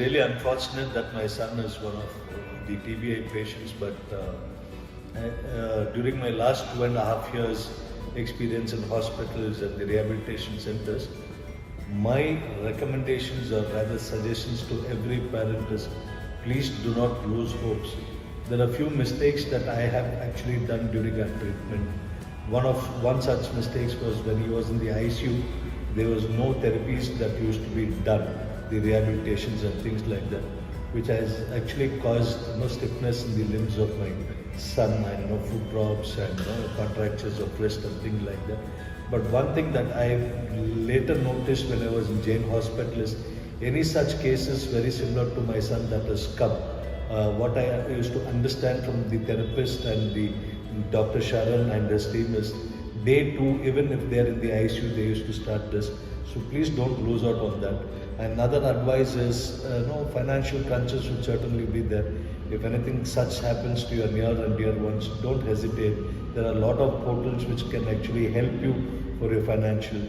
really unfortunate that my son is one of the TBI patients, but during my last 2.5 years experience in hospitals and the rehabilitation centers, my recommendations or rather suggestions to every parent is please do not lose hopes. There are few mistakes that I have actually done during our treatment. One such mistakes was when he was in the ICU, there was no therapies that used to be done, the rehabilitations and things like that, which has actually caused stiffness in the limbs of my son and foot drops and contractures of wrist and things like that. But one thing that I later noticed when I was in Jain Hospital is any such cases very similar to my son that has come. What I used to understand from the therapist and the Dr. Sharan and his team is they too, even if they are in the ICU, they used to start this. So please don't lose out on that. Another advice is, financial crunches would certainly be there. If anything such happens to your near and dear ones, don't hesitate. There are a lot of portals which can actually help you for your financial.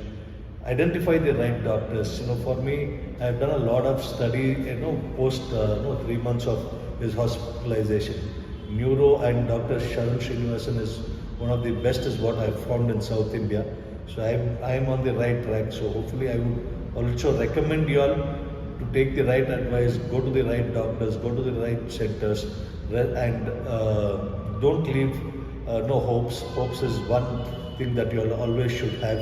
Identify the right doctors. For me, I've done a lot of study, post 3 months of his hospitalization. Neuro and Dr. Sharan Srinivasan is one of the best is what I've found in South India. So I'm on the right track. So hopefully I would also recommend you all to take the right advice, go to the right doctors, go to the right centers, and don't leave no hopes. Hopes is one thing that you all always should have.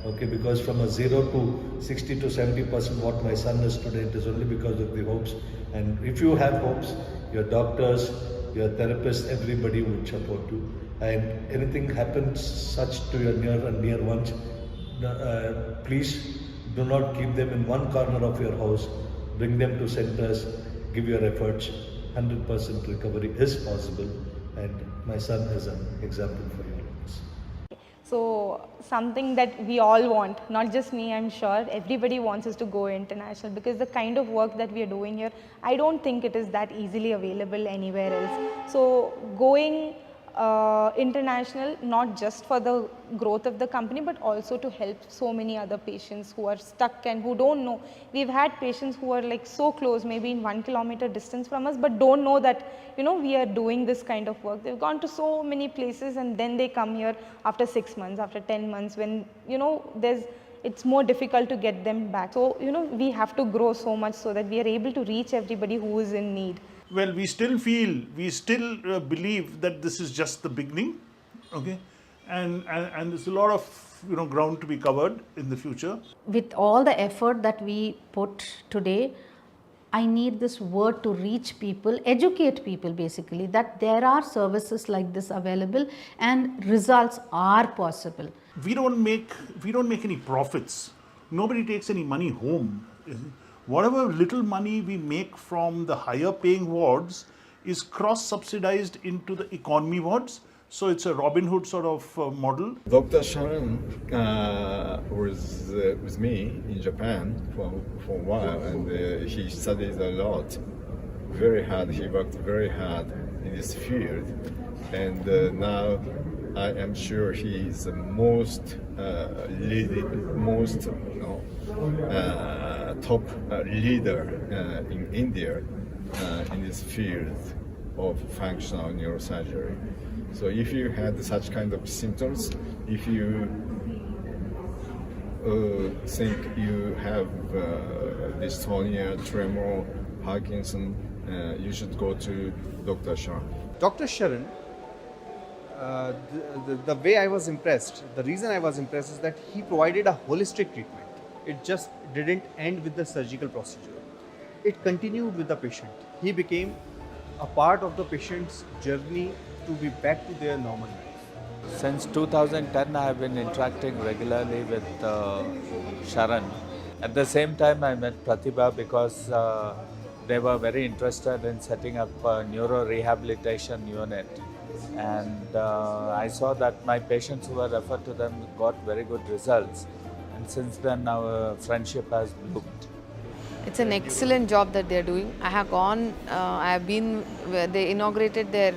Okay, because from a 0 to 60 to 70% what my son is today, it is only because of the hopes. And if you have hopes, your doctors, your therapists, everybody would support you. And anything happens such to your near and dear ones, please do not keep them in one corner of your house. Bring them to centers, give your efforts. 100% recovery is possible, and my son is an example for you. So something that we all want, not just me, I'm sure everybody wants us to go international, because the kind of work that we are doing here, I don't think it is that easily available anywhere else. So going international, not just for the growth of the company, but also to help so many other patients who are stuck and who don't know. We've had patients who are like so close, maybe in 1 kilometer distance from us, but don't know that we are doing this kind of work. They've gone to so many places and then they come here after 6 months, after 10 months, when it's more difficult to get them back. So we have to grow so much so that we are able to reach everybody who is in need. Well, we still believe that this is just the beginning, okay, and there's a lot of ground to be covered in the future. With all the effort that we put today, I need this word to reach people, educate people basically, that there are services like this available and results are possible. We don't make any profits. Nobody takes any money home. Whatever little money we make from the higher paying wards is cross-subsidized into the economy wards. So it's a Robin Hood sort of model. Dr. Sharan was with me in Japan for a while, and he studied a lot, very hard. He worked very hard in this field, and now I am sure he is the most top leader in India in this field of functional neurosurgery. So if you had such kind of symptoms, if you think you have dystonia, tremor, Parkinson, you should go to Dr. Sharan. Dr. Sharan, the way I was impressed, the reason I was impressed is that he provided a holistic treatment. It just didn't end with the surgical procedure. It continued with the patient. He became a part of the patient's journey to be back to their normal life. Since 2010, I have been interacting regularly with Sharan. At the same time, I met Pratibha because they were very interested in setting up a neuro rehabilitation unit. And I saw that my patients who were referred to them got very good results. And since then, our friendship has bloomed. It's an excellent job that they're doing. I have been, they inaugurated their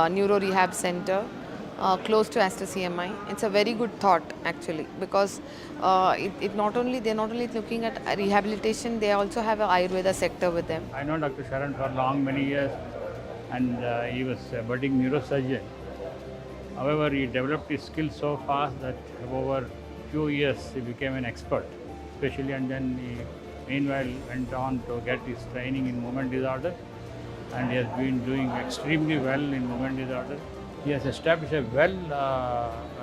neuro rehab center. close to as to CMI. It's a very good thought actually, because it not only they're not only looking at rehabilitation, they also have an Ayurveda sector with them. I know Dr. Sharan for many years, and he was a budding neurosurgeon. However, he developed his skills so fast that over few years he became an expert, especially, and then he meanwhile went on to get his training in movement disorder, and he has been doing extremely well in movement disorder. He has established a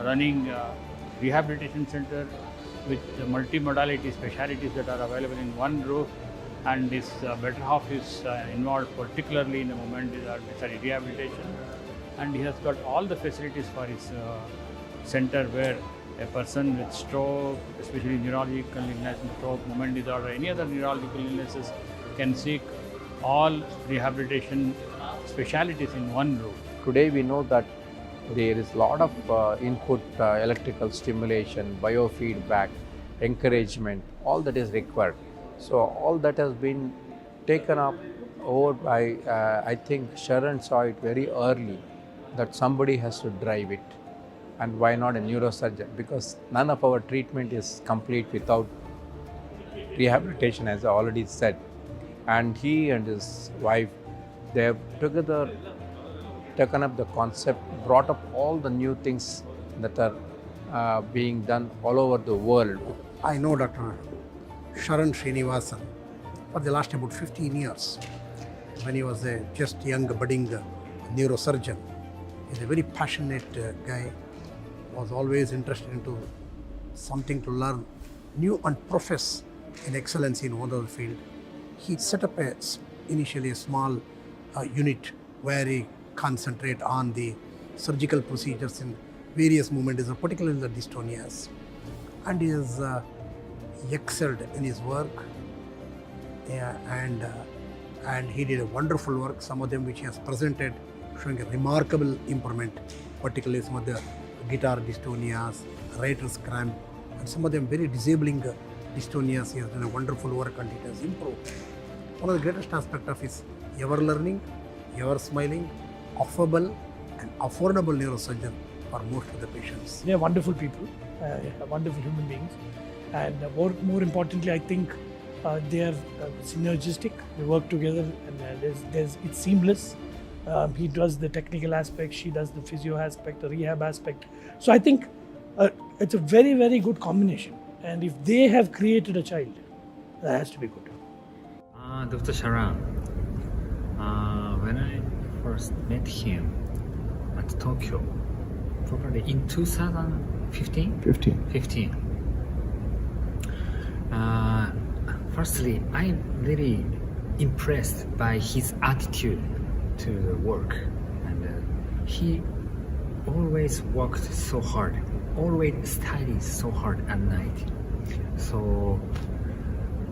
running rehabilitation center with multi-modality specialities that are available in one roof, and his better half is involved particularly in the movement disorder, rehabilitation, and he has got all the facilities for his center where a person with stroke, especially neurological illness, stroke, movement disorder, any other neurological illnesses can seek all rehabilitation specialities in one room. Today we know that there is a lot of input, electrical stimulation, biofeedback, encouragement, all that is required. So all that has been taken up over by, I think Sharan saw it very early that somebody has to drive it. And why not a neurosurgeon? Because none of our treatment is complete without rehabilitation, as I already said. And he and his wife, they have together taken up the concept, brought up all the new things that are being done all over the world. I know Dr. Sharan Srinivasan for the last about 15 years. When he was a just young budding neurosurgeon, he's a very passionate guy, was always interested into something to learn new and profess in excellence in one of the field. He set up initially a small unit where he concentrate on the surgical procedures in various movement disorders, particularly the dystonias, and he has excelled in his work, and he did a wonderful work, some of them which he has presented showing a remarkable improvement, particularly some of the guitar dystonias, writer's cramp, and some of them very disabling dystonias. He has done a wonderful work and it has improved. One of the greatest aspects of his ever learning, ever smiling, affable and affordable neurosurgeon for most of the patients. They are wonderful people, wonderful human beings, and more importantly, I think they are synergistic. They work together, and it's seamless. He does the technical aspect, she does the physio aspect, the rehab aspect. So I think it's a very, very good combination. And if they have created a child, that has to be good. Dr. Sharan, when I first met him at Tokyo, probably in 2015? 15. Firstly, I'm very impressed by his attitude to the work, and he always worked so hard, always studied so hard at night. So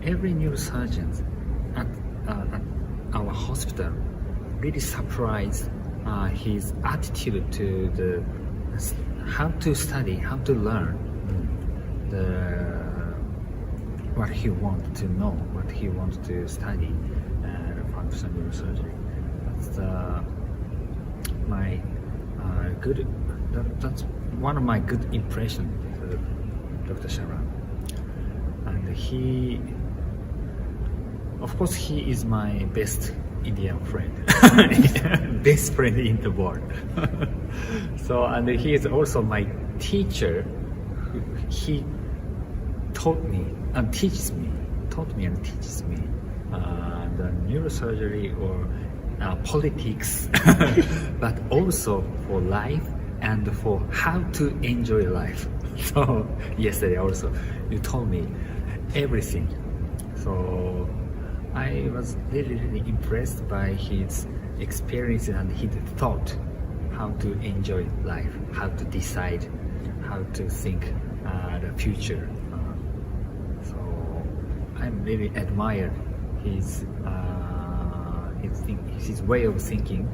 every neurosurgeon at our hospital really surprised his attitude to the how to study, how to learn what he wants to know, what he wants to study, functional neurosurgery. That's one of my good impressions of Dr. Sharan. And he, of course, he is my best Indian friend, best friend in the world. So, and he is also my teacher. He taught me and teaches me the neurosurgery or politics, but also for life and for how to enjoy life. So yesterday also you told me everything. So I was really, really impressed by his experience and his thought, how to enjoy life, how to decide, how to think the future. So I really admire his way of thinking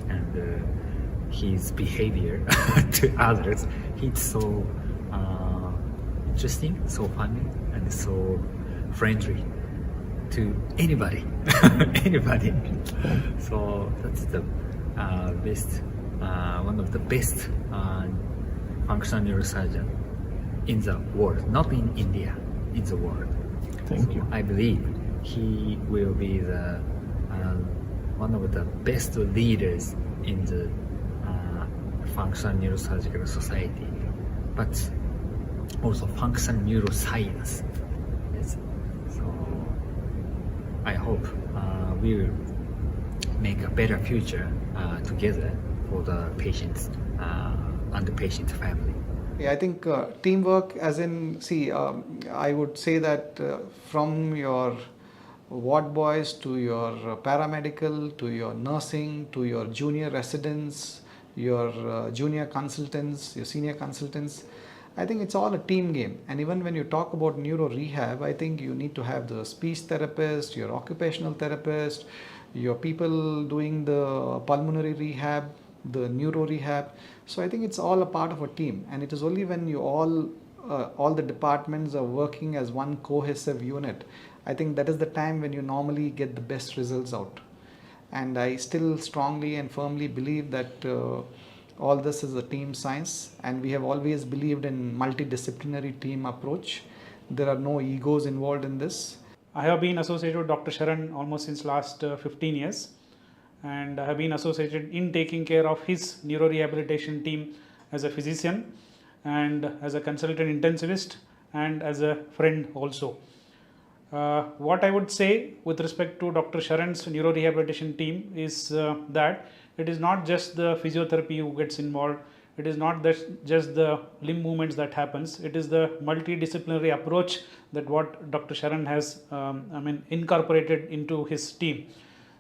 and his behavior to others. He's so interesting, so funny, and so friendly to anybody. So that's the best one of the best functional neurosurgeon in the world, not in India, in the world. Thank you. I believe he will be the one of the best leaders in the functional neurosurgical society, but also functional neuroscience. Yes. So I hope we will make a better future together for the patients and the patient family. Yeah, I think teamwork, as in, see, I would say that from your ward boys to your paramedical to your nursing to your junior residents, your junior consultants, your senior consultants, I think it's all a team game. And even when you talk about neuro rehab, I think you need to have the speech therapist, your occupational therapist, your people doing the pulmonary rehab, the neuro rehab. So I think it's all a part of a team, and it is only when you all the departments are working as one cohesive unit, I think that is the time when you normally get the best results out. And I still strongly and firmly believe that all this is a team science, and we have always believed in multidisciplinary team approach. There are no egos involved in this. I have been associated with Dr. Sharan almost since last 15 years, and I have been associated in taking care of his neurorehabilitation team as a physician and as a consultant intensivist and as a friend also. What I would say with respect to Dr. Sharan's neurorehabilitation team is that it is not just the physiotherapy who gets involved, it is not just the limb movements that happens, it is the multidisciplinary approach that what Dr. Sharan has incorporated into his team.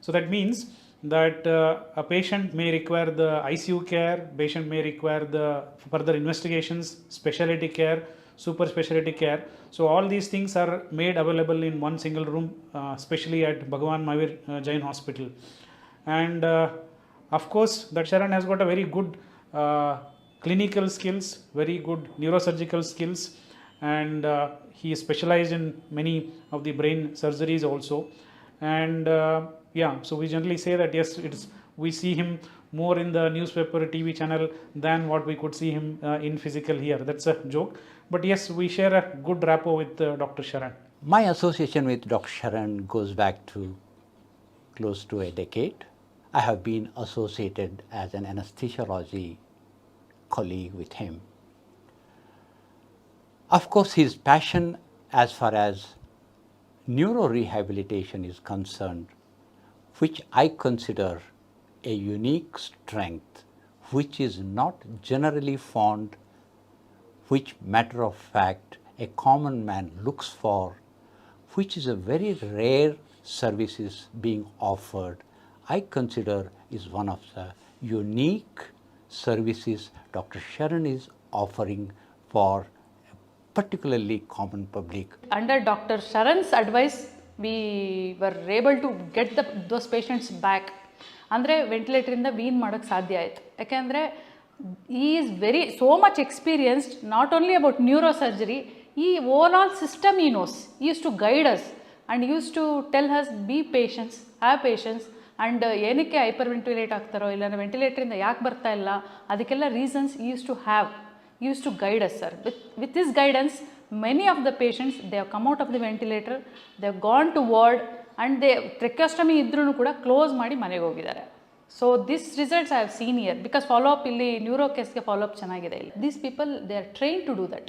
So that means that a patient may require the ICU care, patient may require the further investigations, specialty care, super specialty care. So all these things are made available in one single room, especially at Bhagwan Mahavir Jain Hospital. And of course, that Sharan has got a very good clinical skills, very good neurosurgical skills, and he is specialized in many of the brain surgeries also. And yeah, so we generally say that yes, we see him more in the newspaper, TV channel than what we could see him in physical here. That's a joke. But yes, we share a good rapport with Dr. Sharan. My association with Dr. Sharan goes back to close to a decade. I have been associated as an anesthesiology colleague with him. Of course, his passion as far as neurorehabilitation is concerned, which I consider a unique strength, which is not generally found, which matter of fact a common man looks for, which is a very rare services being offered, I consider is one of the unique services Dr. Sharan is offering for particularly common public. Under Dr. Sharan's advice, we were able to get those patients back. ಅಂದರೆ ವೆಂಟಿಲೇಟರಿಂದ vein ಮಾಡೋಕ್ಕೆ ಸಾಧ್ಯ ಆಯಿತು. ಯಾಕೆಂದರೆ he is so much experienced, not only about neurosurgery, he overall system he knows. He used to guide us and he used to tell us be patient, have patience, and ಏನಕ್ಕೆ hyper ventilate ಆಗ್ತಾರೋ ಇಲ್ಲ ವೆಂಟಿಲೇಟರಿಂದ ಯಾಕೆ ಬರ್ತಾ ಇಲ್ಲ ಅದಕ್ಕೆಲ್ಲ reasons he used to have. He used to guide us, sir. With his guidance, many of the patients, they have come out of the ventilator, they have gone to ward, and they tracheostomy idrunu kuda close ಮಾಡಿ ಮನೆಗೆ ಹೋಗಿದ್ದಾರೆ. So this results I have seen here, because follow up ಇಲ್ಲಿ neuro ಕೇಸ್ಗೆ follow up ಚೆನ್ನಾಗಿದೆ ಇಲ್ಲಿ. These people, they are trained to do that.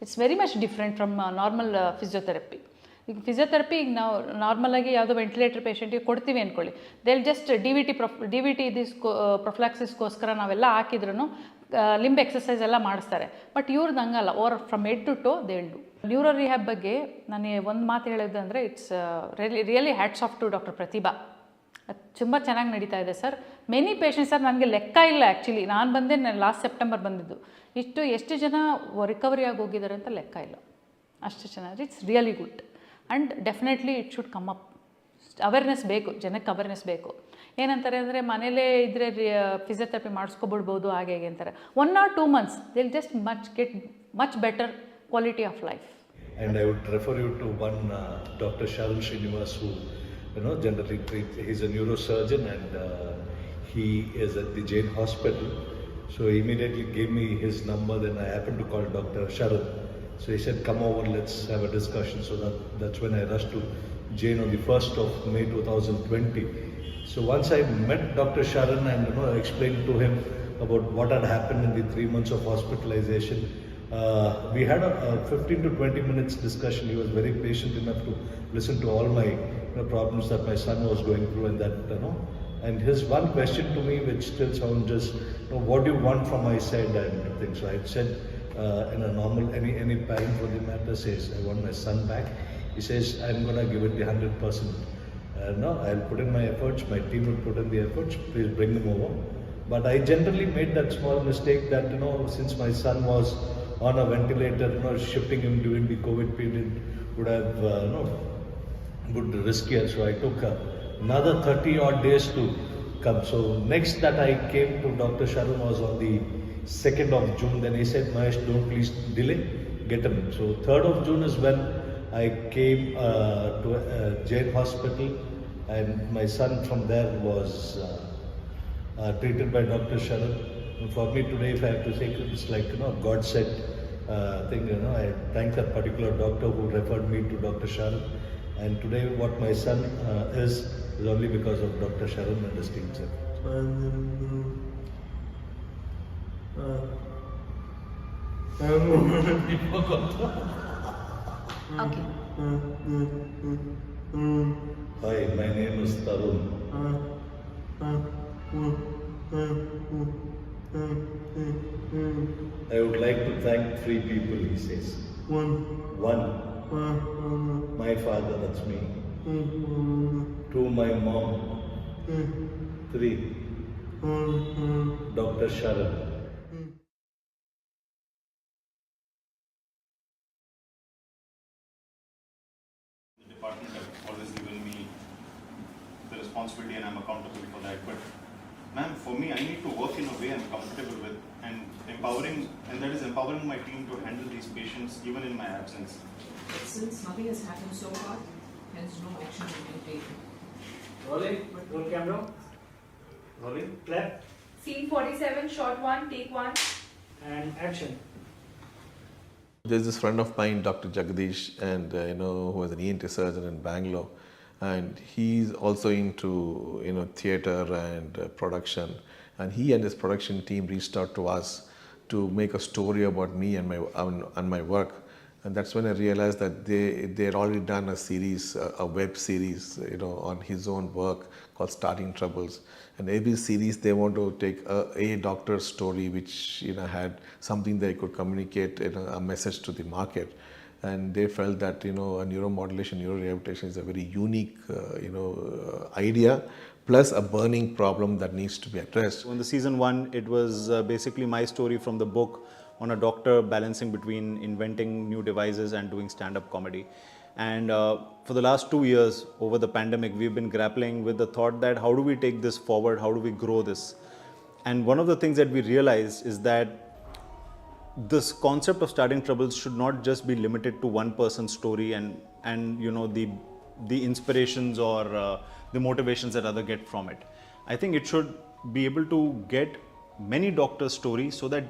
It's very much different from normal physiotherapy. ಈಗ physiotherapy ಈಗ ನಾವು ನಾರ್ಮಲಾಗಿ ಯಾವುದೋ ವೆಂಟಿಲೇಟರ್ ಪೇಷಂಟಿಗೆ ಕೊಡ್ತೀವಿ ಅಂದ್ಕೊಳ್ಳಿ, they just D V T this ಪ್ರೊಫ್ಲಾಕ್ಸಿಸ್ಗೋಸ್ಕರ ನಾವೆಲ್ಲ ಹಾಕಿದ್ರೂ ಲಿಂಬ್ ಎಕ್ಸಸೈಸ್ ಎಲ್ಲ ಮಾಡಿಸ್ತಾರೆ. ಬಟ್ ಇವ್ರದ್ದು ಹಂಗಲ್ಲ, over from head to toe they will do. Neuro rehab ಬಗ್ಗೆ ನನಗೆ ಒಂದು ಮಾತು ಹೇಳೋದು ಅಂದರೆ it's really hats off to doctor Pratibha. ಅದು ತುಂಬ ಚೆನ್ನಾಗಿ ನಡೀತಾ ಇದೆ ಸರ್. ಮೆನಿ ಪೇಷಂಟ್ಸ್ ಸರ್, ನನಗೆ ಲೆಕ್ಕ ಇಲ್ಲ ಆ್ಯಕ್ಚುಲಿ. ನಾನು ಬಂದೆ ಲಾಸ್ಟ್ ಸೆಪ್ಟೆಂಬರ್ ಬಂದಿದ್ದು, ಎಷ್ಟು ಜನ ರಿಕವರಿ ಆಗಿ ಹೋಗಿದ್ದಾರೆ ಅಂತ ಲೆಕ್ಕ ಇಲ್ಲ, ಅಷ್ಟು ಚೆನ್ನಾಗಿ. It's really good and definitely it should come up. Awareness ಬೇಕು, ಜನಕ್ಕೆ ಅವೇರ್ನೆಸ್ ಬೇಕು. ಏನಂತಾರೆ ಅಂದರೆ ಮನೇಲೇ ಇದ್ದರೆ ಫಿಸಿಯೋಥೆರಪಿ ಮಾಡಿಸ್ಕೊಬಿಡ್ಬೋದು ಹಾಗೆ ಹೇಗೆ ಅಂತಾರೆ. 1 or 2 months they will just get much better quality of life. And I would refer you to one Dr. Sharan Srinivas, who generally he's a neurosurgeon, and he is at the Jain Hospital. So he immediately gave me his number. Then I happened to call Dr. Sharan. So he said, come over, let's have a discussion. So that's when I rushed to Jain on the 1st of May 2020. So once I met Dr. Sharan and I explained to him about what had happened in the 3 months of hospitalization, we had a 15 to 20 minutes discussion. He was very patient enough to listen to all my problems that my son was going through, and that and his one question to me, which still sounds just, what do you want from my side and things. So I said, in a normal, any parent for the matter says, I want my son back. He says, I'm going to give it the 100%. No, I'll put in my efforts, my team will put in the efforts, please bring them over. But I generally made that small mistake that, since my son was on a ventilator, shifting him during the COVID period would have, would be riskier. So I took another 30 odd days to come. So next that I came to Dr. Sharan was on the 2nd of June. Then he said, Mahesh, don't please delay, get him. So 3rd of June is when I came to Jain Hospital, and my son from there was treated by Dr. Sharan. And for me today, if I have to say, it's like, God said thing, I thank that particular doctor who referred me to Dr. Sharan. And today what my son is only because of Dr. Sharan and his team. Okay. Hi, my name is Tarun. I would like to thank 3 people, he says. One, my father, that's me. 2, my mom. 3, Dr. Sharan. The department have always given me the responsibility and I'm accountable for that. But ma'am, for me, I need to work in a way I'm comfortable with and empowering, and that is empowering my team to handle these patients even in my absence. But since nothing has happened so far, hence no action has been taken. Rolling, roll camera. Rolling, clap. Scene 47, shot 1, take 1. And action. There's this friend of mine, Dr. Jagdish, and who was an ENT surgeon in Bangalore, and he's also into theatre and production. And he and his production team reached out to us to make a story about me and my work. And that's when I realized that they had already done a series, a web series, on his own work called Starting Troubles. And every series they want to take a doctor's story which had something they could communicate, a message to the market. And they felt that a neuromodulation, neurorehabilitation is a very unique idea, plus a burning problem that needs to be addressed. In the season 1, it was basically my story from the book on a doctor balancing between inventing new devices and doing stand-up comedy. And for the last 2 years over the pandemic, we've been grappling with the thought that how do we take this forward, how do we grow this? And one of the things that we realized is that this concept of Starting Troubles should not just be limited to one person's story and the inspirations or the motivations that others get from it. I think it should be able to get many doctors' stories so that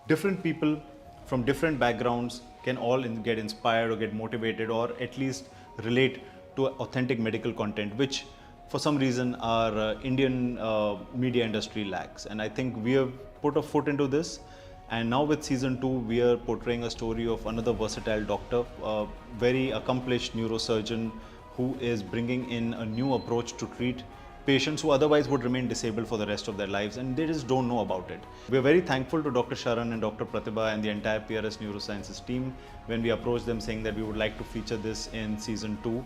different people from different backgrounds can all get inspired or get motivated or at least relate to authentic medical content, which for some reason our Indian media industry lacks. And I think we have put a foot into this. And now with season 2, we are portraying a story of another versatile doctor, a very accomplished neurosurgeon who is bringing in a new approach to treat patients who otherwise would remain disabled for the rest of their lives, and they just don't know about it. We are very thankful to Dr. Sharan and Dr. Pratibha and the entire PRS Neurosciences team when we approached them saying that we would like to feature this in season 2.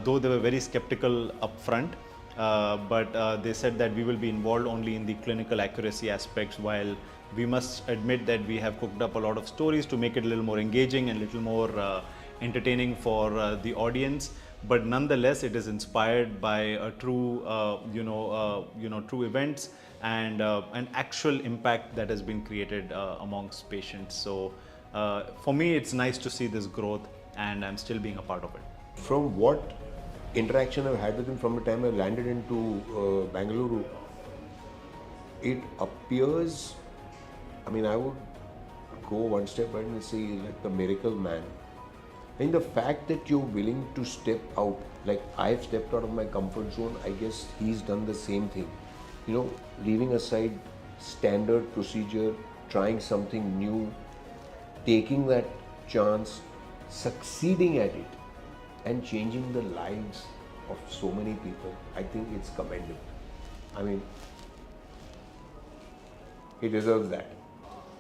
Though they were very skeptical upfront, but they said that we will be involved only in the clinical accuracy aspects, while we must admit that we have cooked up a lot of stories to make it a little more engaging and a little more entertaining for the audience. But nonetheless, it is inspired by a true, true events and an actual impact that has been created amongst patients. So for me, it's nice to see this growth, and I'm still being a part of it. From what interaction I've had with him from the time I landed into Bangalore, it appears, I mean, I would go one step ahead and say like the miracle man. And the fact that you're willing to step out, like I've stepped out of my comfort zone, I guess he's done the same thing. You know, leaving aside standard procedure, trying something new, taking that chance, succeeding at it, and changing the lives of so many people. I think it's commendable. I mean, he deserves that.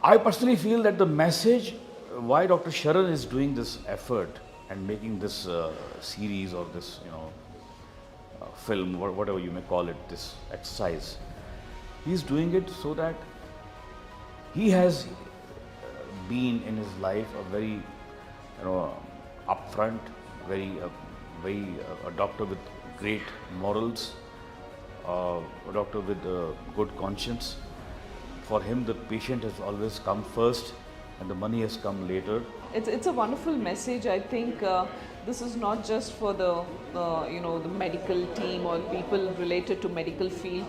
I personally feel that the message why Dr. Sharan is doing this effort and making this series or this, film, whatever you may call it, this exercise, he's doing it so that he has been in his life a very, upfront, a doctor with great morals, a doctor with a good conscience. For him, the patient has always come first and the money has come later. It's a wonderful message. I think this is not just for the the medical team or people related to medical field.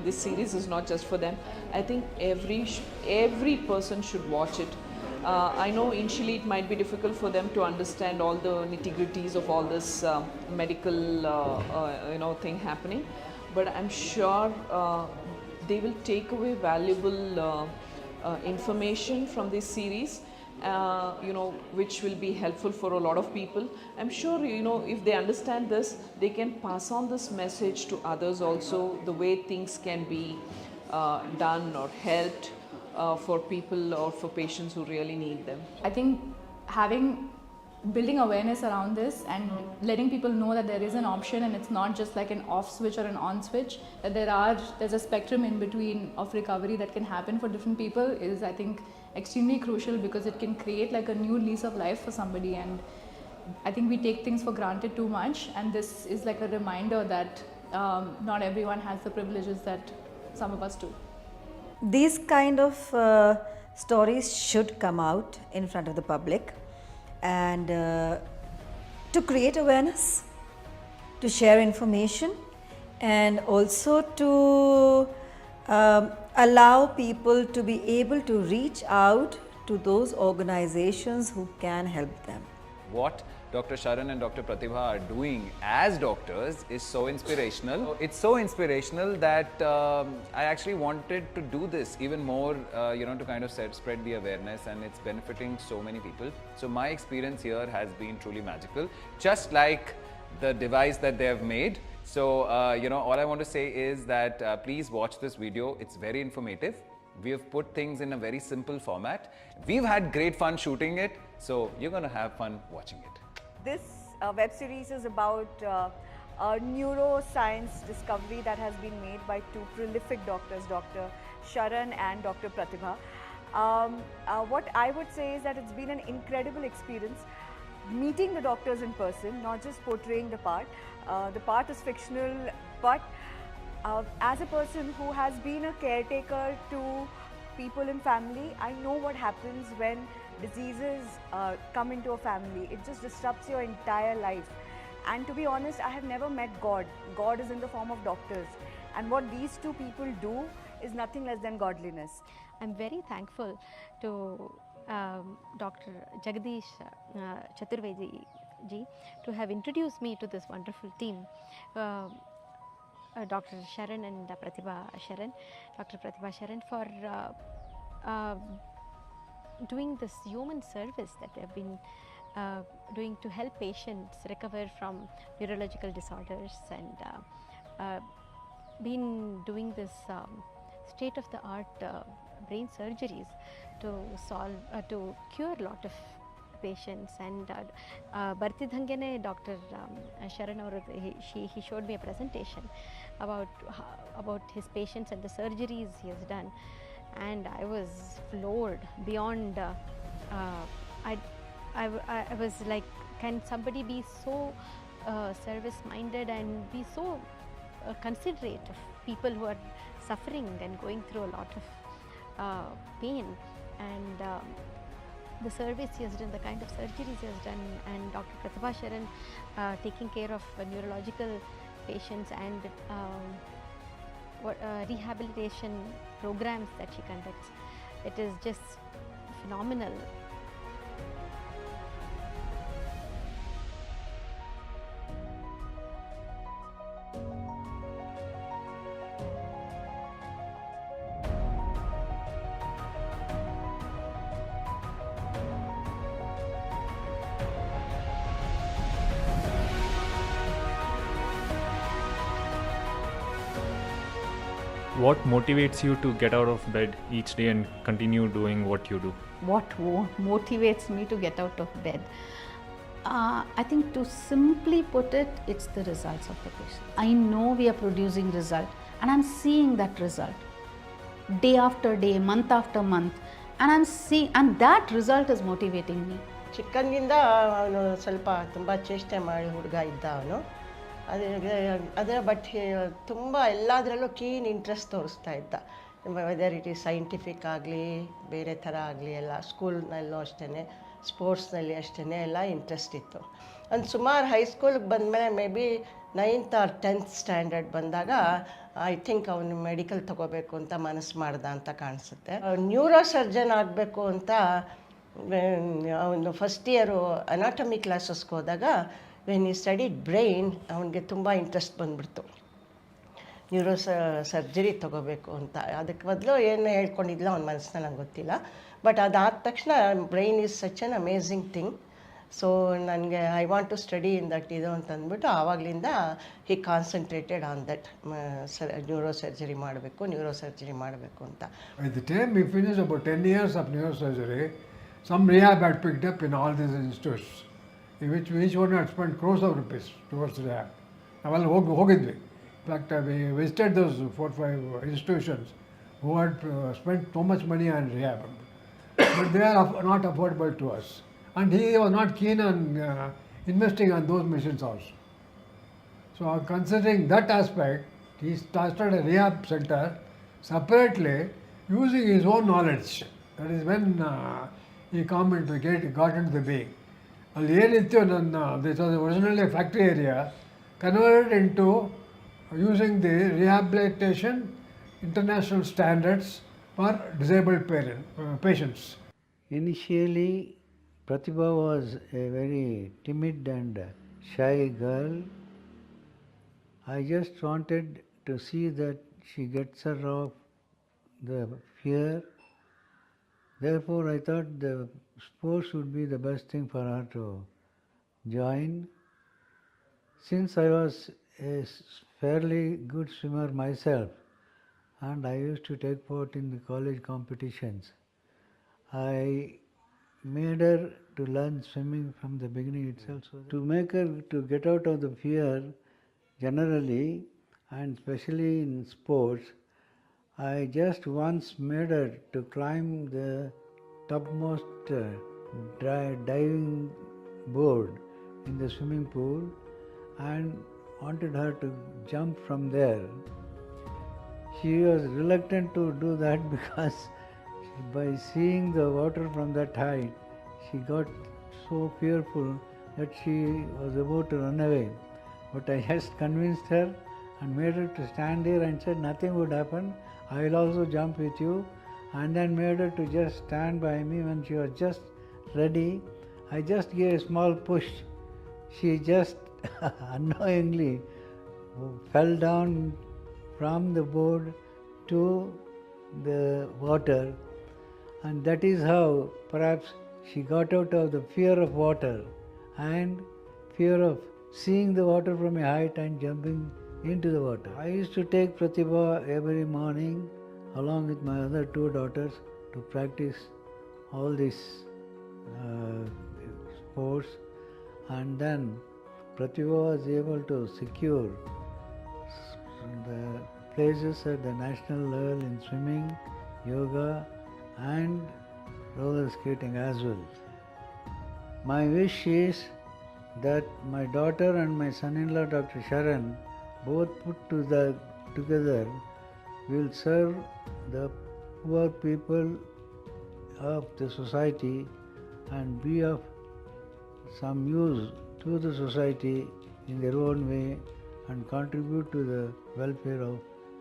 This series is not just for them. I think every person should watch it. I know initially it might be difficult for them to understand all the nitty-gritties of all this medical thing happening, but I'm sure they will take away valuable information from this series, which will be helpful for a lot of people. I'm sure, if they understand this, they can pass on this message to others also, the way things can be done or helped for people or for patients who really need them. I think building awareness around this and letting people know that there is an option and it's not just like an off switch or an on switch, that there's a spectrum in between of recovery that can happen for different people is, I think, extremely crucial, because it can create like a new lease of life for somebody. And I think we take things for granted too much, and this is like a reminder that not everyone has the privileges that some of us do. These kind of stories should come out in front of the public, and to create awareness, to share information, and also to allow people to be able to reach out to those organizations who can help them. What Dr. Sharan and Dr. Pratibha are doing as doctors is so inspirational. It's so inspirational that I actually wanted to do this even more, to kind of spread the awareness, and it's benefiting so many people. So my experience here has been truly magical, just like the device that they have made. So, all I want to say is that please watch this video. It's very informative. We have put things in a very simple format. We've had great fun shooting it, so you're going to have fun watching it. This web series is about a neuroscience discovery that has been made by two prolific doctors, Dr. Sharan and Dr. Pratibha. What I would say is that it's been an incredible experience meeting the doctors in person, not just portraying the part. The part is fictional, but as a person who has been a caretaker to people in family, I know what happens when diseases come into a family. It just disrupts your entire life. And to be honest, I have never met God. God is in the form of doctors. And what these two people do is nothing less than godliness. I'm very thankful to Dr. Jagdish Chaturvedi ji to have introduced me to this wonderful team. Dr. Sharan and Pratibha Sharan, Dr. Pratibha Sharan, for doing this human service that they have been doing to help patients recover from neurological disorders, and been doing this state-of-the-art brain surgeries to cure a lot of patients. And Bartidhangene Dr. Sharan, he showed me a presentation about his patients and the surgeries he has done, and I was floored beyond. I was like, can somebody be so service-minded and be so considerate of people who are suffering and going through a lot of pain? And the service he has done, the kind of surgeries he has done, and Dr. Pratibha Sharan taking care of neurological patients, and rehabilitation programs that she conducts. It is just phenomenal. What motivates you to get out of bed each day and continue doing what you do? What motivates me to get out of bed? I think, to simply put it, it's the results of the patient. I know we are producing result, and I'm seeing that result day after day, month after month, and I'm seeing, and that result is motivating me. ಚಿಕ್ಕಂದಿಂದ ಅವನು ಸ್ವಲ್ಪ ತುಂಬ ಚೇಷ್ಟೆ ಮಾಡಿ ಹುಡುಗ ಇದ್ದ ಅವನು. ಅದೇ but ತುಂಬ ಎಲ್ಲದರಲ್ಲೂ ಕೀನ್ ಇಂಟ್ರೆಸ್ಟ್ ತೋರಿಸ್ತಾ ಇದ್ದ. ವೆದರ್ ಇಟ್ ಈಸ್ ಸೈಂಟಿಫಿಕ್ ಆಗಲಿ, ಬೇರೆ ಥರ ಆಗಲಿ, ಎಲ್ಲ ಸ್ಕೂಲ್ನಲ್ಲೂ ಅಷ್ಟೇ, ಸ್ಪೋರ್ಟ್ಸ್ನಲ್ಲಿ ಅಷ್ಟೇ ಎಲ್ಲ ಇಂಟ್ರೆಸ್ಟ್ ಇತ್ತು. ಒಂದು ಸುಮಾರು ಹೈಸ್ಕೂಲಿಗೆ ಬಂದಮೇಲೆ may be 9th or 10th standard ಬಂದಾಗ ಐ ಥಿಂಕ್ ಅವನು ಮೆಡಿಕಲ್ ತೊಗೋಬೇಕು ಅಂತ ಮನಸ್ಸು ಮಾಡ್ದ ಅಂತ ಕಾಣಿಸುತ್ತೆ. ನ್ಯೂರೋ ಸರ್ಜನ್ ಆಗಬೇಕು ಅಂತ ಅವನು ಫಸ್ಟ್ ಇಯರು ಅನಾಟಮಿ ಕ್ಲಾಸಸ್ಗೆ ಹೋದಾಗ ವೆನ್ ಈ ಸ್ಟಡಿಡ್ ಬ್ರೈನ್ ಅವನಿಗೆ ತುಂಬ ಇಂಟ್ರೆಸ್ಟ್ ಬಂದ್ಬಿಡ್ತು, ನ್ಯೂರೋ ಸರ್ಜರಿ ತೊಗೋಬೇಕು ಅಂತ. ಅದಕ್ಕೆ ಬದಲು ಏನು ಹೇಳ್ಕೊಂಡಿದ್ಲ ಅವ್ನ ಮನಸ್ಸನ್ನ ನಂಗೆ ಗೊತ್ತಿಲ್ಲ. ಬಟ್ ಅದಾದ ತಕ್ಷಣ brain is such an amazing thing. So ನನಗೆ I want to study in that ಇದು ಅಂತ ಅಂದ್ಬಿಟ್ಟು ಆವಾಗಲಿಂದ he concentrated on that, neuro surgery ಮಾಡಬೇಕು ಅಂತ. At the time we finished about 10 years of neurosurgery, some rehab had picked up in all these institutes, in which each one had spent crores of rupees towards rehab. ನಾವೆಲ್ಲ ಹೋಗಿದ್ವಿ. In fact we visited those 4-5 institutions who had spent so much money on rehab, but they are not affordable to us. And he was not keen on investing on those machines also. So considering that aspect, he started a rehab center separately using his own knowledge. That is when he got into the being. ಅಲ್ಲಿ ಏನಿತ್ತು ನನ್ನ, this was originally a factory area, converted into using the rehabilitation international standards for disabled patients. Initially, Pratibha was a very timid and shy girl. I just wanted to see that she gets her off the fear. Therefore, I thought the sports would be the best thing for her to join. Since I was a fairly good swimmer myself, and I used to take part in the college competitions, I made her to learn swimming from the beginning itself. So to make her to get out of the fear generally, and especially in sports, I just once made her to climb the topmost diving board in the swimming pool and wanted her to jump from there. She was reluctant to do that because by seeing the water from that height, she got so fearful that she was about to run away. But I just convinced her and made her to stand there and said nothing would happen, I will also jump with you, and then made her to just stand by me. When she was just ready, I just gave a small push. She just unknowingly fell down from the board to the water, and that is how perhaps she got out of the fear of water and fear of seeing the water from a height and jumping into the water. I used to take Pratibha every morning along with my other 2 daughters to practice all these sports, and then Pratibha was able to secure the places at the national level in swimming, yoga and roller skating as well. My wish is that my daughter and my son-in-law Dr. Sharan both put together will serve the poor people of the society and be of some use to the society in their own way and contribute to the welfare of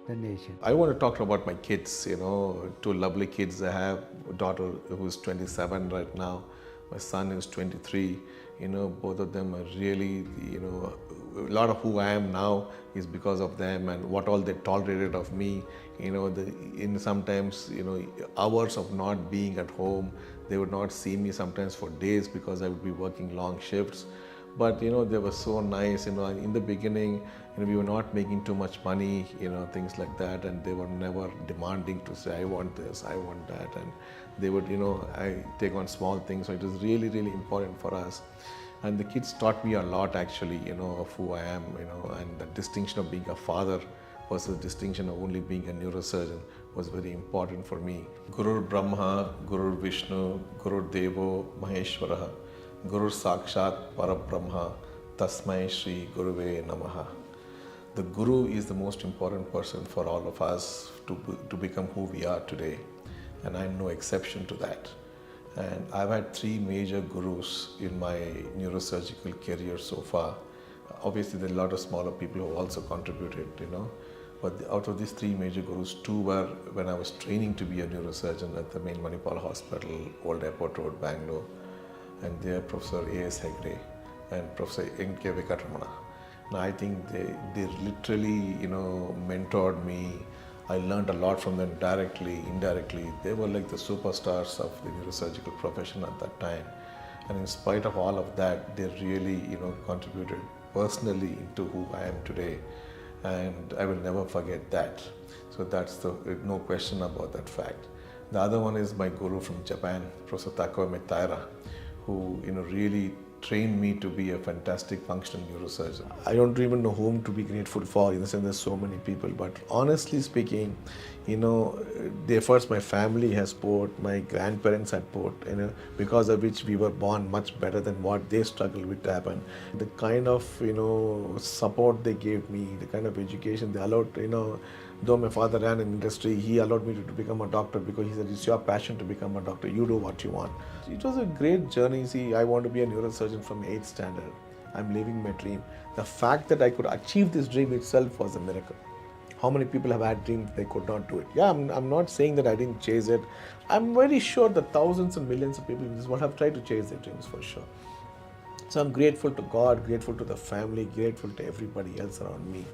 the nation. I want to talk about my kids, two lovely kids. I have a daughter who's 27 right now. My son is 23. Both of them are really, a lot of who I am now is because of them and what all they tolerated of me. Sometimes, hours of not being at home, they would not see me sometimes for days because I would be working long shifts. But they were so nice. In the beginning, we were not making too much money, things like that, and they were never demanding to say, I want this, I want that, and they would, I take on small things. So it was really, really important for us. And the kids taught me a lot actually, of who I am, and the distinction of being a father versus distinction of only being a neurosurgeon was very important for me. Guru Brahma, Guru Vishnu, Guru Devo Maheshwaraha, Guru Sakshat Parabrahma, Tasmai Shri Guruve Namaha. The Guru is the most important person for all of us to become who we are today, and I'm no exception to that. And I've had 3 major gurus in my neurosurgical career so far. Obviously, there are a lot of smaller people who also contributed, But out of these 3 major gurus, 2 were when I was training to be a neurosurgeon at the main Manipal Hospital, Old Airport Road, Bangalore. And they are Professor A.S. Hegde and Professor N.K. Vekatamana. Now, I think they literally, mentored me. I learned a lot from them directly, indirectly. They were like the superstars of the neurosurgical profession at that time. And in spite of all of that, they really, contributed personally into who I am today. And I will never forget that. So that's no question about that fact. The other one is my guru from Japan, Professor Takao Taira, who really trained me to be a fantastic functional neurosurgeon. I don't even know whom to be grateful for, in the sense there's so many people, but honestly speaking, the efforts my family has put, my grandparents had put, because of which we were born much better than what they struggled with to happen. The kind of, support they gave me, the kind of education they allowed, though my father ran an industry, he allowed me to become a doctor because he said, it's your passion to become a doctor, you do what you want. It was a great journey. See, I want to be a neurosurgeon from 8th standard. I'm living my dream. The fact that I could achieve this dream itself was a miracle. How many people have had dreams they could not do it? Yeah, I'm not saying that I didn't chase it. I'm very sure that thousands and millions of people in this world have tried to chase their dreams for sure. So I'm grateful to God, grateful to the family, grateful to everybody else around me.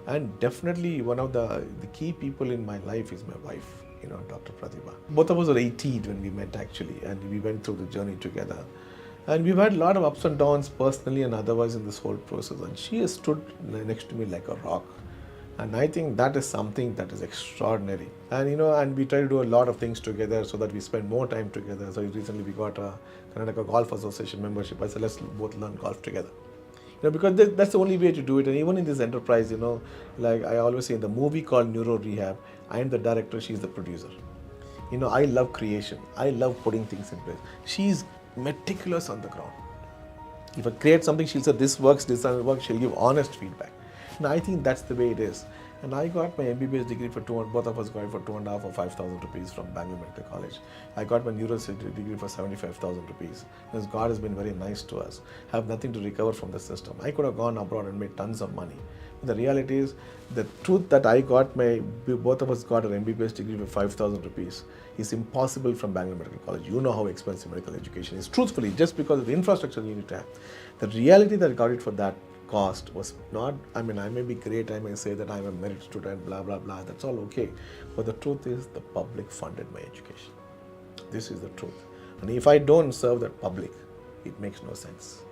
And definitely one of the key people in my life is my wife, Dr. Pratibha. Both of us were 18 when we met actually, and we went through the journey together. And we've had a lot of ups and downs personally and otherwise in this whole process. And she has stood next to me like a rock. And I think that is something that is extraordinary. And and we try to do a lot of things together so that we spend more time together. So recently we got a Karnataka Golf Association membership. I said, let's both learn golf together. Because that's the only way to do it. And even in this enterprise, like I always say in the movie called Neuro Rehab, I am the director, she's the producer. I love creation. I love putting things in place. She's meticulous on the ground. If I create something, she'll say, this works, this doesn't work. She'll give honest feedback. And I think that's the way it is. And I got my MBBS degree for both of us got it for 2,500 or 5,000 rupees from Bangalore Medical College. I got my neurosurgery degree for 75,000 rupees. Because God has been very nice to us. I have nothing to recover from the system. I could have gone abroad and made tons of money. But the reality is, the truth that both of us got an MBBS degree for 5,000 rupees is impossible from Bangalore Medical College. You know how expensive medical education is. Truthfully, just because of the infrastructure you need to have. The reality that I got it for that cost was not, I may be great, I may say that I'm a merit student, blah, blah, blah, that's all okay. But the truth is, the public funded my education. This is the truth. And if I don't serve the public, it makes no sense.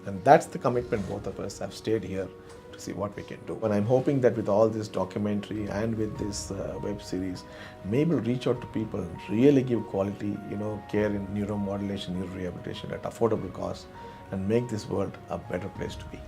And that's the commitment both of us have stayed here to see what we can do. And I'm hoping that with all this documentary and with this web series, maybe we'll reach out to people and really give quality, care in neuromodulation, neurorehabilitation at affordable cost, and make this world a better place to be.